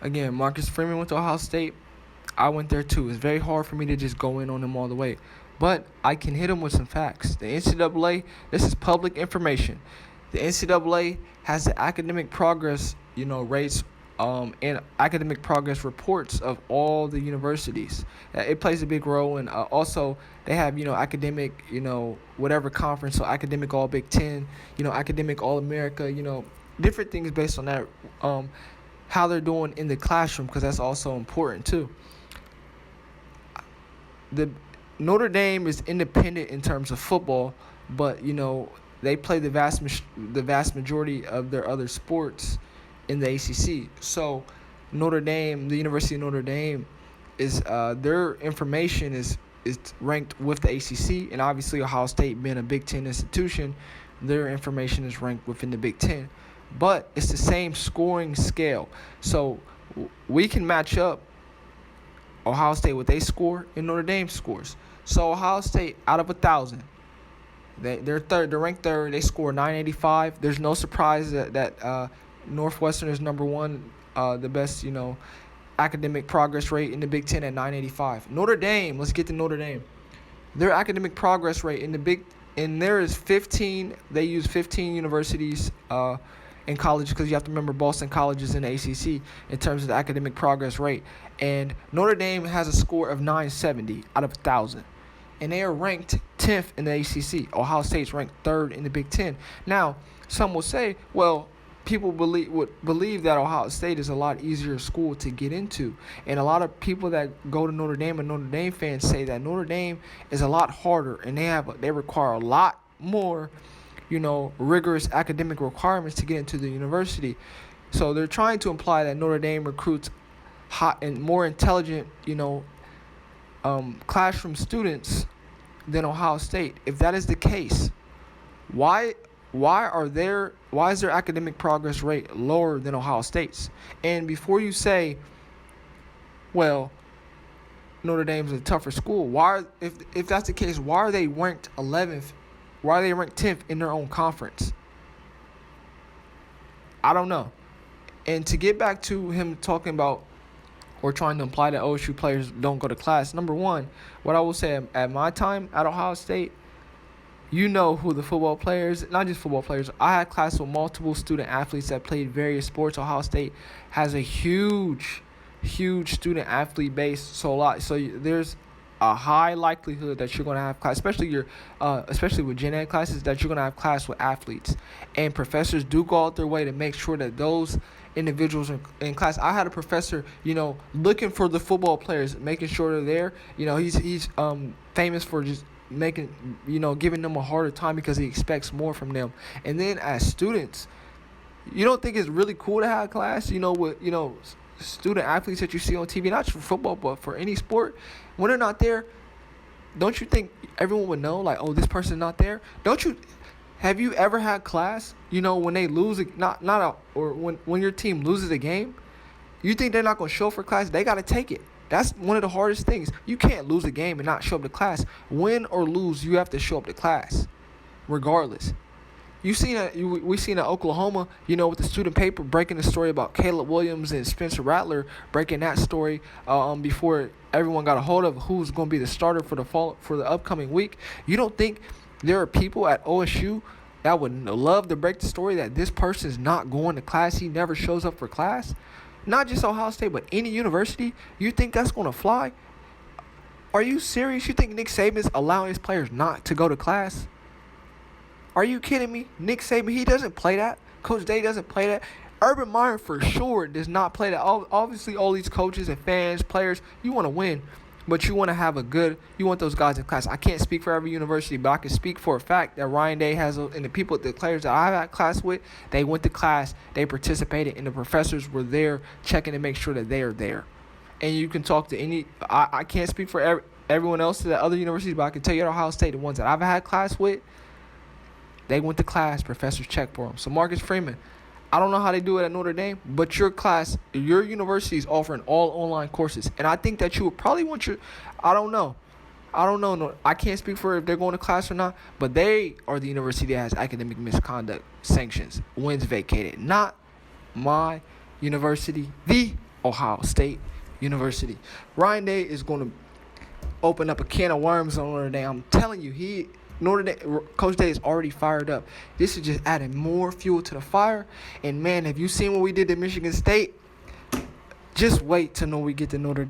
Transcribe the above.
Again, Marcus Freeman went to Ohio State. I went there too. It's very hard for me to just go in on him all the way. But I can hit him with some facts. The NCAA, this is public information. The NCAA has the academic progress, rates and academic progress reports of all the universities. It plays a big role, and also they have academic whatever conference, so academic All Big Ten, academic All America, different things based on that, how they're doing in the classroom, because that's also important too. The Notre Dame is independent in terms of football, but they play the vast majority of their other sports in the ACC. So Notre Dame, the University of Notre Dame, is their information is ranked with the ACC, and obviously Ohio State being a Big Ten institution, their information is ranked within the Big Ten. But it's the same scoring scale, so we can match up Ohio State what they score and Notre Dame scores. So Ohio State, out of 1,000, they're third. They're ranked third. They score 985. There's no surprise that Northwestern is number one, the best academic progress rate in the Big Ten at 985. Notre Dame. Let's get to Notre Dame. Their academic progress rate there is 15. They use 15 universities in college, because you have to remember Boston College is in the ACC in terms of the academic progress rate. And Notre Dame has a score of 970 out of 1,000. And they are ranked 10th in the ACC. Ohio State's ranked 3rd in the Big Ten. Now, some will say, well, people would believe that Ohio State is a lot easier school to get into. And a lot of people that go to Notre Dame and Notre Dame fans say that Notre Dame is a lot harder, and they require a lot more rigorous academic requirements to get into the university. So they're trying to imply that Notre Dame recruits hot and more intelligent, classroom students than Ohio State. If that is the case, why is their academic progress rate lower than Ohio State's? And before you say, well, Notre Dame's a tougher school, if that's the case, why are they ranked 11th? Why are they ranked 10th in their own conference? I don't know. And to get back to him talking about or trying to imply that OSU players don't go to class, number one, what I will say, at my time at Ohio State, who the football players, not just football players, I had class with multiple student athletes that played various sports. Ohio State has a huge student athlete base, so there's a high likelihood that you're going to have class, especially with gen ed classes, that you're going to have class with athletes. And professors do go out their way to make sure that those individuals are in class. I had a professor, looking for the football players, making sure they're there. He's famous for just giving them a harder time because he expects more from them. And then as students, you don't think it's really cool to have class, with, student athletes that you see on TV, not just for football, but for any sport. When they're not there, don't you think everyone would know, like, oh, this person's not there? Have you ever had class, when they lose, when your team loses a game, you think they're not going to show up for class? They got to take it. That's one of the hardest things. You can't lose a game and not show up to class. Win or lose, you have to show up to class, regardless. We seen at Oklahoma, with the student paper breaking the story about Caleb Williams and Spencer Rattler, breaking that story before everyone got a hold of who's going to be the starter for the upcoming week. You don't think there are people at OSU that would love to break the story that this person is not going to class? He never shows up for class. Not just Ohio State, but any university. You think that's going to fly? Are you serious? You think Nick Saban's allowing his players not to go to class? Are you kidding me? Nick Saban, he doesn't play that. Coach Day doesn't play that. Urban Meyer for sure does not play that. Obviously, all these coaches and fans, players, you want to win, but you want to have you want those guys in class. I can't speak for every university, but I can speak for a fact that Ryan Day has, and the players that I've had class with, they went to class, they participated, and the professors were there checking to make sure that they are there. And you can talk to I can't speak for everyone else at the other universities, but I can tell you at Ohio State, the ones that I've had class with, they went to class, professors checked for them. So Marcus Freeman, I don't know how they do it at Notre Dame, but your university is offering all online courses. And I think that you would probably want I don't know. No, I can't speak for if they're going to class or not, but they are the university that has academic misconduct sanctions, wins vacated. Not my university, the Ohio State University. Ryan Day is going to open up a can of worms on Notre Dame. I'm telling you, Coach Day is already fired up. This is just adding more fuel to the fire. And man, have you seen what we did at Michigan State? Just wait till we get to Notre Dame.